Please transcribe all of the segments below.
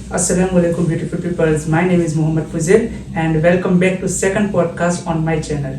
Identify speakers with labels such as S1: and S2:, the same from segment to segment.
S1: Assalamualaikum beautiful peoples. My name is Mohammad Fuzel and welcome back to second podcast on my channel.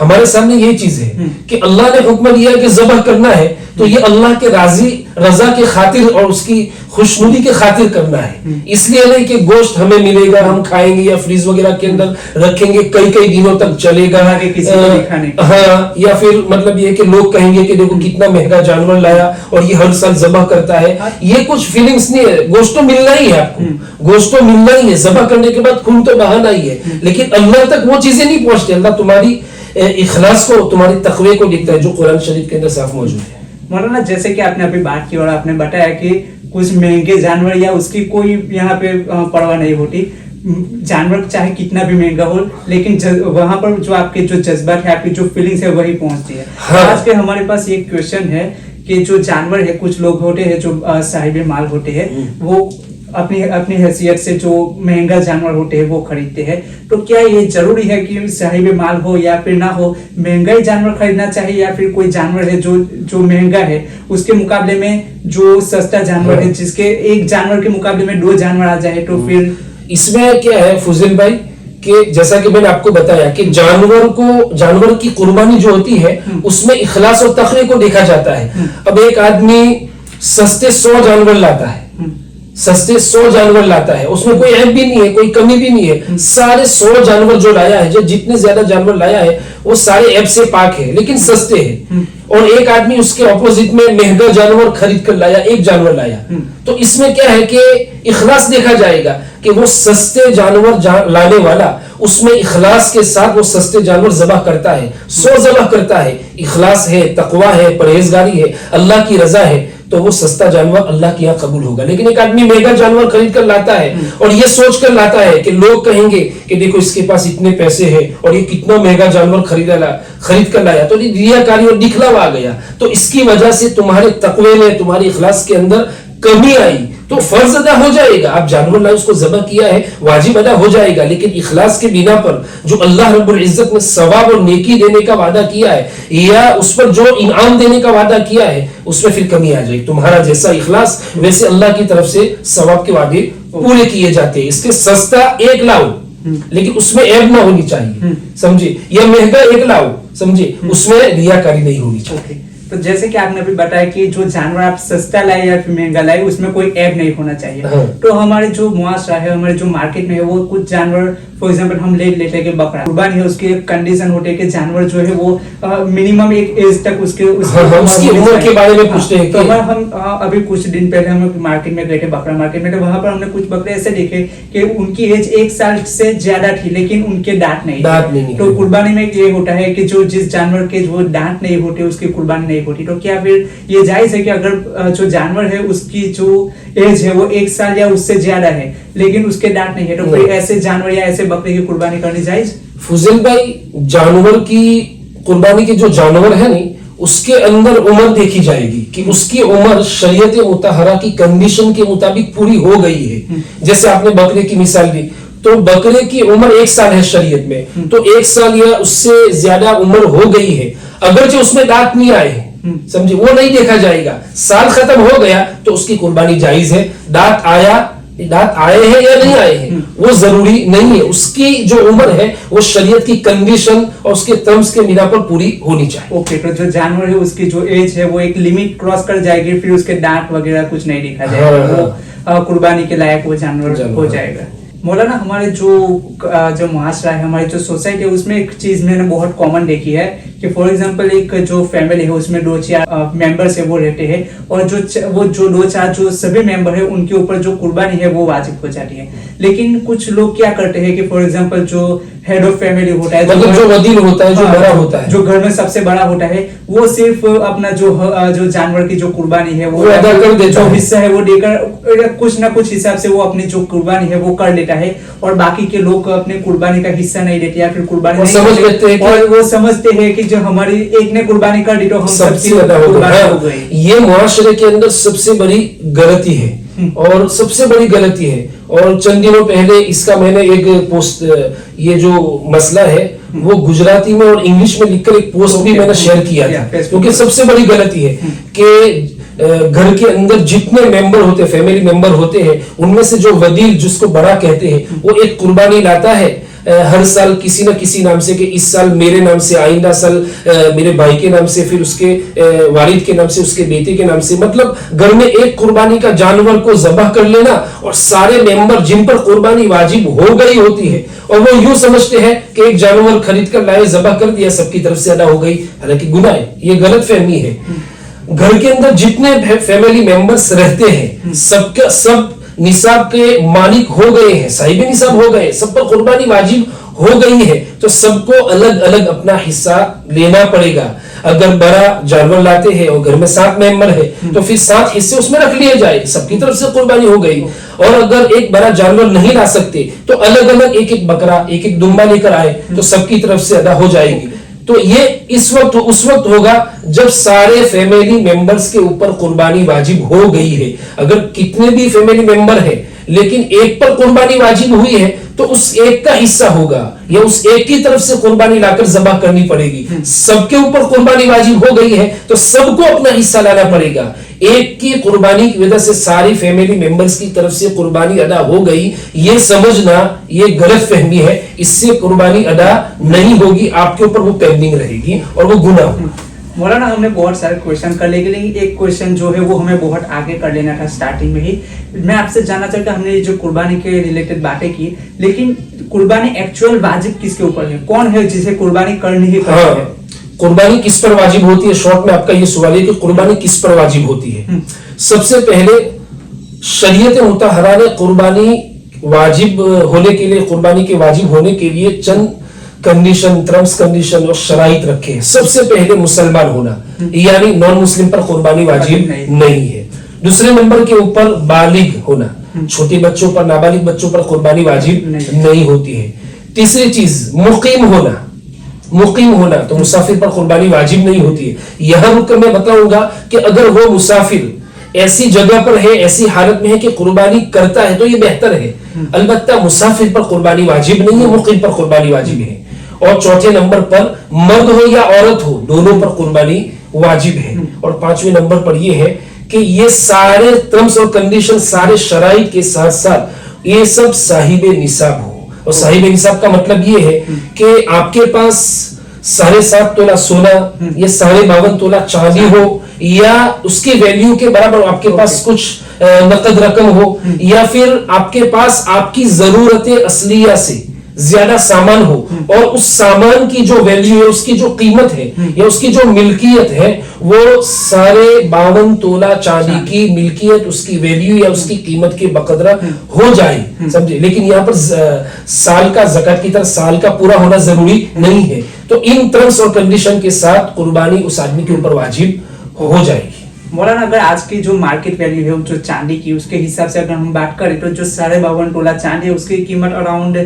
S2: ہمارے سامنے یہ چیز ہے کہ اللہ نے حکم دیا کہ ذبح کرنا ہے تو یہ اللہ کے رضا کے خاطر اور اس کی خوشنودی کے خاطر کرنا ہے، اس لیے نہیں کہ گوشت ہمیں ملے گا ہم کھائیں گے یا فریز وغیرہ کے اندر رکھیں گے کئی دنوں تک چلے گا، ہاں، یا پھر مطلب یہ کہ لوگ کہیں گے کہ دیکھو کتنا مہنگا جانور لایا اور یہ ہر سال ذبح کرتا ہے، یہ کچھ فیلنگز نہیں ہے. گوشت تو ملنا ہی ہے، آپ کو گوشت تو ملنا ہی ہے، ذبح کرنے کے بعد خون تو بہانا ہی ہے، لیکن اللہ تک وہ چیزیں نہیں پہنچتی. اللہ تمہاری اخلاص کو، تمہاری تقوی کو دیکھتا ہے، جو قرآن شریف کے اندر صاف موجود ہے.
S1: مولانا جیسے کہ آپ نے ابھی بات کی اور آپ نے بتایا کہ کچھ مہنگے جانور یا اس کی کوئی یہاں پہ پرواہ نہیں ہوتی، جانور چاہے کتنا بھی مہنگا ہو لیکن وہاں پر جو آپ کے جو جذبات ہے، آپ کی جو فیلنگس ہے وہی پہنچتی ہے. آج کے ہمارے پاس ایک کویشچن ہے کہ جو جانور ہے، کچھ لوگ ہوتے ہیں جو صاحب مال ہوتے ہیں، وہ اپنی حیثیت سے جو مہنگا جانور ہوتے ہیں وہ خریدتے ہیں، تو کیا یہ ضروری ہے کہ صاحب مال ہو یا پھر نہ ہو، مہنگا ہی جانور خریدنا چاہیے، یا پھر کوئی جانور ہے جو مہنگا ہے اس کے مقابلے میں جو سستا جانور ہے جس کے ایک جانور کے مقابلے میں 2 جانور آ جائے تو پھر
S2: اس میں کیا ہے فضل بھائی کہ جیسا کہ میں نے آپ کو بتایا کہ جانور کی قربانی جو ہوتی ہے اس میں اخلاص اور تقوی کو دیکھا جاتا ہے. اب ایک آدمی سستے 100 جانور لاتا ہے، اس میں کوئی عیب بھی نہیں ہے، کوئی کمی بھی نہیں ہے، سارے 100 جانور جو لایا ہے، جو جتنے زیادہ جانور لایا ہے وہ سارے عیب سے پاک ہے لیکن سستے ہیں. اور ایک آدمی اس کے اپوزٹ میں مہنگا جانور خرید کر لایا، ایک جانور لایا، تو اس میں کیا ہے کہ اخلاص دیکھا جائے گا کہ وہ سستے جانور لانے والا اس میں اخلاص کے ساتھ وہ سستے جانور ذبح کرتا ہے، 100 ذبح کرتا ہے، اخلاص ہے، تقوی ہے، پرہیزگاری ہے، اللہ کی رضا ہے، تو وہ سستا جانور اللہ کے یہاں قبول ہوگا. لیکن ایک آدمی مہنگا جانور خرید کر لاتا ہے اور یہ سوچ کر لاتا ہے کہ لوگ کہیں گے کہ دیکھو اس کے پاس اتنے پیسے ہیں اور یہ کتنا مہنگا جانور خرید کر لایا، تو ریاکاری اور دکھلاوا آ گیا، تو اس کی وجہ سے تمہارے تقوی میں، تمہاری اخلاص کے اندر کمی آئی، تو فرض ادا ہو جائے گا. آپ جانور لائے، اس کو ذبح کیا ہے، واجب ادا ہو جائے گا، لیکن اخلاص کے بنا پر جو اللہ رب العزت نے ثواب اور نیکی دینے کا وعدہ کیا ہے یا اس پر جو انعام دینے کا وعدہ کیا ہے اس میں پھر کمی آ جائے گی. تمہارا جیسا اخلاص ویسے اللہ کی طرف سے ثواب کے وعدے پورے کیے جاتے ہیں. اس کے سستا 1 لاؤ لیکن اس میں عیب نہ ہونی چاہیے، سمجھے، یا مہنگا 1 لاؤ، سمجھے، اس میں ریاکاری نہیں ہونی چاہیے.
S1: تو جیسے کہ آپ نے ابھی بتایا کہ جو جانور آپ سستا لائے یا پھر مہنگا لائے اس میں کوئی عیب نہیں ہونا چاہیے. تو ہمارے جو معاشرہ ہے، ہمارے جو مارکیٹ میں ہے، وہ کچھ جانور فار ایگزامپل ہم لے لیتے ہیں کہ بکرا قربانی ہے، اس کی کنڈیشن ہوتے ہیں کہ جانور جو ہے وہ منیمم ایک ایج تک اس کی
S2: عمر کے بارے میں پوچھتے ہیں.
S1: تو ہم ابھی کچھ دن پہلے ہم مارکیٹ میں گئے تھے، بکرا مارکیٹ میں، تو وہاں پر ہم نے کچھ بکرے ایسے دیکھے کہ ان کی ایج 1 سال سے زیادہ تھی لیکن ان کے دانت نہیں. تو قربانی میں یہ ہوتا ہے کہ جو جس جانور کے جو دانت نہیں ہوتے اس کی قربانی نہیں ہوتی. تو کیا پھر یہ جائز ہے کہ اگر جو جانور ہے اس کی جو ایج ہے وہ 1 سال یا اس سے زیادہ ہے لیکن اس کے دانت نہیں ہے، تو پھر ایسے جانور یا ایسے بکرے کی قربانی کرنی جائز؟
S2: فضل بھائی، جانور کی قربانی کے جو جانور ہے نہیں اس کے اندر عمر دیکھی جائے گی کہ اس کی عمر شریعت مطہرہ کی کنڈیشن کے مطابق پوری ہو گئی ہے. جیسے آپ نے بکرے کی مثال دی، تو بکرے کی عمر 1 سال ہے شریعت میں، تو 1 سال یا اس سے زیادہ عمر ہو گئی ہے، اگرچہ اس میں دانت نہیں آئے ہیں، سمجھے، وہ نہیں دیکھا جائے گا. سال ختم ہو گیا تو اس کی قربانی جائز ہے. دانت آئے ہیں یا نہیں آئے ہیں وہ ضروری نہیں ہے، اس کی جو عمر ہے وہ شریعت کی کنڈیشن اور اس کے ترمز کے بنا پر پوری ہونی چاہیے.
S1: اوکے، تو جو جانور ہے اس کی جو ایج ہے وہ ایک لمٹ کراس کر جائے گی، پھر اس کے دانت وغیرہ کچھ نہیں دیکھا جائے گا، وہ قربانی کے لائق وہ جانور ہو جائے گا. مولانا، ہمارے جو معاشرہ ہے، ہماری جو سوسائٹی ہے، اس میں ایک چیز میں نے بہت کامن دیکھی ہے کہ فار ایگزامپل ایک جو فیملی ہے اس میں 2-4 ممبرس ہے وہ رہتے ہیں، اور وہ جو 2-4 جو سبھی ممبر ہے ان کے اوپر جو قربانی ہے وہ واجب ہو جاتی ہے. لیکن کچھ لوگ کیا کرتے ہیں کہ فار ایگزامپل جو ہیڈ آف فیملی ہوتا ہے،
S2: مطلب جو وزیر ہوتا ہے، جو بڑا ہوتا ہے،
S1: جو گھر میں سب سے بڑا ہوتا ہے، وہ صرف اپنا جو جانور کی جو قربانی ہے وہ
S2: ادا کر دیتا
S1: جو حصہ ہے وہ دے کر کچھ نہ کچھ حساب سے وہ اپنی جو قربانی ہے وہ کر لیتا ہے، اور باقی کے لوگ اپنے قربانی کا حصہ نہیں دیتے یا پھر قربانی نہیں، اور وہ سمجھتے ہیں کہ جو ہماری ایک نے قربانی کر دی تو ہم سب کی قربانی ہو گئی.
S2: یہ معاشرے کے اندر سب سے بڑی غلطی ہے اور سب سے بڑی غلطی ہے. اور چند دنوں پہلے اس کا میں نے ایک پوسٹ، یہ جو مسئلہ ہے وہ گجراتی میں اور انگلش میں لکھ کر ایک پوسٹ بھی میں نے شیئر کیا تھا، کیونکہ سب سے بڑی غلطی ہے کہ گھر کے اندر جتنے ممبر ہوتے ہیں، فیملی ممبر ہوتے ہیں، ان میں سے جو ودیل جس کو بڑا کہتے ہیں وہ ایک قربانی لاتا ہے، ہر سال کسی نہ کسی نام سے کہ اس سال میرے نام سے، آئندہ سال میرے بھائی کے نام سے، پھر اس کے والد کے نام سے، اس کے بیٹے کے نام سے، مطلب گھر میں ایک قربانی کا جانور کو ذبح کر لینا اور سارے ممبر جن پر قربانی واجب ہو گئی ہوتی ہے اور وہ یوں سمجھتے ہیں کہ ایک جانور خرید کر لائے، ذبح کر دیا، سب کی طرف سے ادا ہو گئی، حالانکہ گناہ ہے، یہ غلط فہمی ہے۔ گھر کے اندر جتنے فیملی ممبرز رہتے ہیں سب نصاب کے مالک ہو گئے ہیں، صاحب نصاب ہو گئے، سب پر قربانی واجب ہو گئی ہے، تو سب کو الگ الگ اپنا حصہ لینا پڑے گا۔ اگر بڑا جانور لاتے ہیں اور گھر میں 7 ممبر ہے تو پھر 7 حصے اس میں رکھ لیے جائے، سب کی طرف سے قربانی ہو گئی۔ اور اگر ایک بڑا جانور نہیں لا سکتے تو الگ الگ ایک ایک بکرا، ایک ایک دمبا لے کر آئے تو سب کی طرف سے ادا ہو جائے گی۔ تو یہ اس وقت ہوگا جب سارے فیملی ممبرز کے اوپر قربانی واجب ہو گئی ہے۔ اگر کتنے بھی فیملی ممبر ہیں لیکن ایک پر قربانی واجب ہوئی ہے تو اس ایک کا حصہ ہوگا یا اس ایک کی طرف سے قربانی لا کر ذبح کرنی پڑے گی۔ سب کے اوپر قربانی واجب ہو گئی ہے تو سب کو اپنا حصہ لانا پڑے گا۔ ایک کی قربانی کی وجہ سے ساری فیملی ممبرز کی طرف سے قربانی ادا ہو گئی، یہ سمجھنا یہ غلط فہمی ہے، اس سے قربانی ادا نہیں ہوگی، آپ کے اوپر وہ پینڈنگ رہے گی اور وہ گناہ ہوگا۔
S1: مولانا ہم نے بہت سارے کویشچن کر لے، لیکن ایک کویشچن جو ہے وہ ہمیں بہت آگے کر لینا تھا سٹارٹنگ میں ہی۔ میں آپ سے جاننا چاہتا ہوں، ہم نے جو قربانی کے ریلیٹڈ باتیں کی، لیکن قربانی ایکچوئل واجب کس کے اوپر ہے؟ کون ہے جسے قربانی کرنی ہی کرنی ہے؟
S2: قربانی کس پر واجب ہوتی ہے؟ شارٹ میں آپ کا یہ سوال ہے کہ قربانی کس پر واجب ہوتی ہے۔ سب سے پہلے شریعت مطہرہ نے قربانی واجب ہونے کے لیے، قربانی کے واجب ہونے کے لیے چند کنڈیشن، ٹرمز کنڈیشن اور شرائط رکھے ہیں۔ سب سے پہلے مسلمان ہونا، یعنی نان مسلم پر قربانی واجب نہیں ہے۔ دوسرے نمبر کے اوپر بالغ ہونا، چھوٹے بچوں پر، نابالغ بچوں پر قربانی واجب نہیں ہوتی ہے۔ تیسری چیز مقیم ہونا، تو مسافر پر قربانی واجب نہیں ہوتی ہے۔ یہاں رک کر میں بتاؤں گا کہ اگر وہ مسافر ایسی جگہ پر ہے، ایسی حالت میں ہے کہ قربانی کرتا ہے تو یہ بہتر ہے، البتہ مسافر پر قربانی واجب نہیں ہے، مقیم پر قربانی واجب ہے۔ اور چوتھے نمبر پر مرد ہو یا عورت ہو، دونوں پر قربانی واجب ہے۔ اور پانچویں نمبر پر یہ ہے کہ یہ سارے ٹرمز اور کنڈیشن، سارے شرائط کے ساتھ ساتھ یہ سب صاحب نصاب ہو۔ اور صاحب نصاب کا مطلب یہ ہے کہ آپ کے پاس 7.5 تولہ سونا یا 52.5 تولہ چاندی ہو، یا اس کی ویلیو کے برابر آپ کے پاس کچھ نقد رقم ہو، یا پھر آپ کے پاس آپ کی ضرورت اصلیہ سے زیادہ سامان ہو، اور اس سامان کی جو ویلیو ہے، اس کی جو قیمت ہے یا اس کی جو ملکیت ہے، وہ 52.5 تولہ چاندی کی ملکیت، اس کی ویلیو یا اس کی قیمت کے بقدر ہو جائے، سمجھے۔ لیکن یہاں پر سال کا زکات کی طرح سال کا پورا ہونا ضروری نہیں ہے۔ تو ان ٹرمز اور کنڈیشن کے ساتھ قربانی اس آدمی کے اوپر واجب ہو جائے گی۔
S1: مولانا اگر آج کی جو مارکیٹ ویلیو ہے جو چاندی کی، اس کے حساب سے اگر ہم بات کریں تو جو 52.5 تولہ چاندی ہے اس کی قیمت اراؤنڈ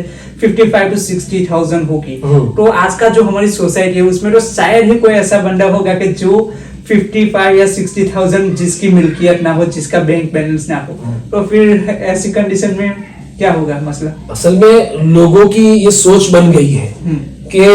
S1: 55,000 to 60,000 ہوگی۔ تو آج کا جو ہماری سوسائٹی ہے اس میں تو شاید ہی کوئی ایسا بندہ ہوگا کہ جو 55 یا 60,000 جس کی ملکیت نہ ہو، جس کا بینک بیلنس نہ ہو، تو پھر ایسی کنڈیشن میں کیا ہوگا مسئلہ؟ اصل
S2: میں لوگوں کی یہ سوچ بن گئی ہے کہ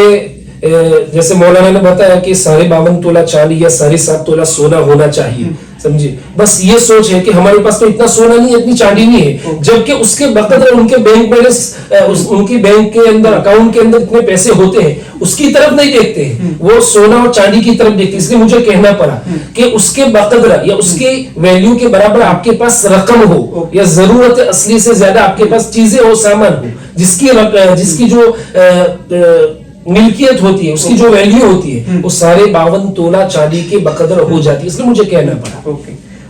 S2: جیسے مولانا نے بتایا کہ 52.5 تولہ چاندی یا 7.5 تولہ سونا ہونا چاہیے، سمجھے۔ بس یہ سوچ ہے کہ ہمارے پاس تو اتنا سونا نہیں ہے، اتنی چاندی نہیں ہے، جبکہ اس کے بقدر ان کے بینک بیلنس، ان کی بینک کے اندر، اکاؤنٹ کے اندر اتنے پیسے ہوتے ہیں، اس کی طرف نہیں دیکھتے ہیں، وہ سونا اور چاندی کی طرف دیکھتے ہیں۔ اس لیے مجھے کہنا پڑا کہ اس کے بقدر یا اس کی ویلیو کے برابر آپ کے پاس رقم ہو، یا ضرورت اصلی سے زیادہ آپ کے پاس چیزیں ہو، سامان ہو، جس کی جو ملکیت ہوتی ہے، اس کی جو ویلیو ہوتی ہے، وہ 52.5 تولہ چاندی کے بقدر ہو جاتی ہے۔ اس لیے مجھے کہنا پڑا۔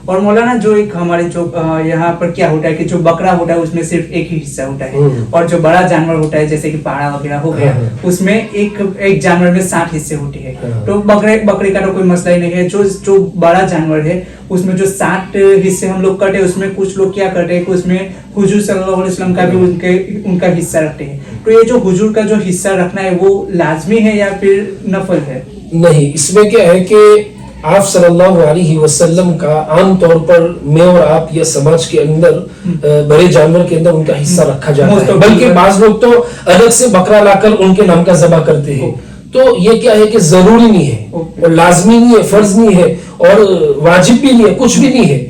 S1: اور مولانا جو ایک ہمارے جو یہاں پر کیا ہوتا ہے کہ جو بکرا ہوتا ہے اس میں صرف ایک ہی حصہ ہوتا ہے، اور جو بڑا جانور ہوتا ہے جیسے کہ پاڑا وغیرہ ہو گیا، اس میں ایک جانور میں 60 حصے ہوتے ہیں۔ تو بکرے کا تو کوئی مسئلہ ہی نہیں ہے، جو بڑا جانور ہے اس میں جو 60 حصے ہم لوگ کرتے ہیں، اس میں کچھ لوگ کیا کرتے ہیں کہ اس میں حضور صلی اللہ علیہ وسلم کا بھی ان کا حصہ رکھتے ہیں۔ تو یہ جو حضور کا جو حصہ رکھنا ہے وہ لازمی ہے یا پھر نفل ہے؟
S2: نہیں، اس میں کیا ہے کہ آپ صلی اللہ علیہ وسلم کا عام طور پر میں اور آپ یا سماج کے اندر بڑے جانور کے اندر ان کا حصہ رکھا جاتا ہے، بلکہ بعض لوگ تو الگ سے بکرا لا کر ان کے نام کا ذبح کرتے ہیں۔ تو یہ کیا ہے کہ ضروری نہیں ہے، اور لازمی نہیں ہے، فرض نہیں ہے، اور واجب بھی نہیں ہے، کچھ بھی نہیں ہے۔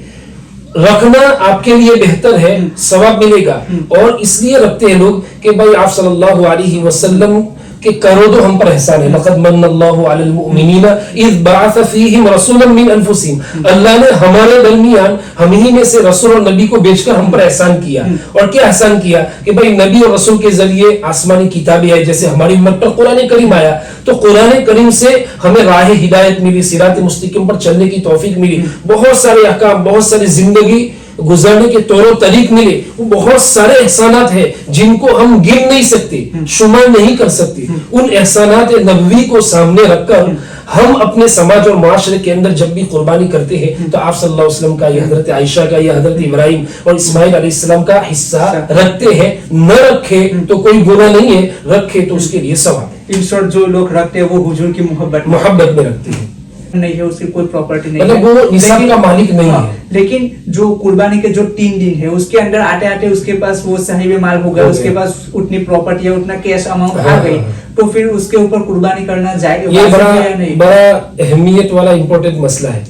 S2: رکھنا آپ کے لیے بہتر ہے، ثواب ملے گا، اور اس لیے رکھتے ہیں لوگ کہ بھائی آپ صلی اللہ علیہ وسلم کہ کرو تو ہم پر احسان ہے. لقد من اللہ علی المؤمنین اذ بعث فیہم رسولا من انفسہم، اللہ نے ہمارے درمیان ہم ہی میں سے رسول اور نبی کو بیچ کر ہم پر احسان کیا. اور کیا احسان کیا کہ بھائی نبی اور رسول کے ذریعے آسمانی کتابیں آئی، جیسے ہماری امت پر قرآن کریم آیا، تو قرآن کریم سے ہمیں راہ ہدایت ملی، صراط مستقیم پر چلنے کی توفیق ملی، بہت سارے احکام، بہت ساری زندگی گزارنے کے طور و طریق ملے. وہ بہت سارے احسانات ہیں جن کو ہم گن نہیں سکتے، شمار نہیں کر سکتے. ان احسانات نبوی کو سامنے رکھ کر ہم اپنے سماج اور معاشرے کے اندر جب بھی قربانی کرتے ہیں تو آپ صلی اللہ علیہ وسلم کا، یہ حضرت عائشہ کا، یہ حضرت ابراہیم اور اسماعیل علیہ السلام کا حصہ رکھتے ہیں. نہ رکھے تو کوئی گناہ نہیں ہے، رکھے تو اس کے لیے ثواب ہے.
S1: ان شارٹ جو لوگ رکھتے ہیں وہ حضور کی محبت
S2: میں رکھتے ہیں،
S1: نہیں ہے، اس کی کوئی پراپرٹی نہیں
S2: مطلب وہ نصاب کا مالک نہیں ہے.
S1: لیکن جو قربانی کے جو 3 دن ہے اس کے اندر آتے آتے اس کے پاس وہ صاحب مال ہو گیا، اس کے پاس اتنی پراپرٹی ہے، اتنا کیش اماؤنٹ آ گئی، تو پھر اس کے اوپر قربانی کرنا جائز
S2: یہ
S1: ہے؟
S2: بڑا اہمیت والا امپورٹنٹ مسئلہ ہے.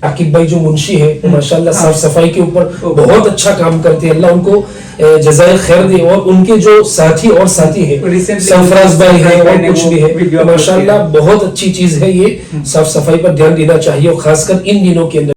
S2: عاقب بھائی جو منشی ہے ماشاءاللہ صاف صفائی کے اوپر بہت اچھا کام کرتے ہیں، اللہ ان کو جزائے خیر دے. اور ان کے جو ساتھی ہیں سرفراز بھائی ہے اور کچھ بھی ہے، ماشاءاللہ بہت اچھی چیز ہے. یہ صاف صفائی پر دھیان دینا چاہیے، اور خاص کر ان دنوں کے اندر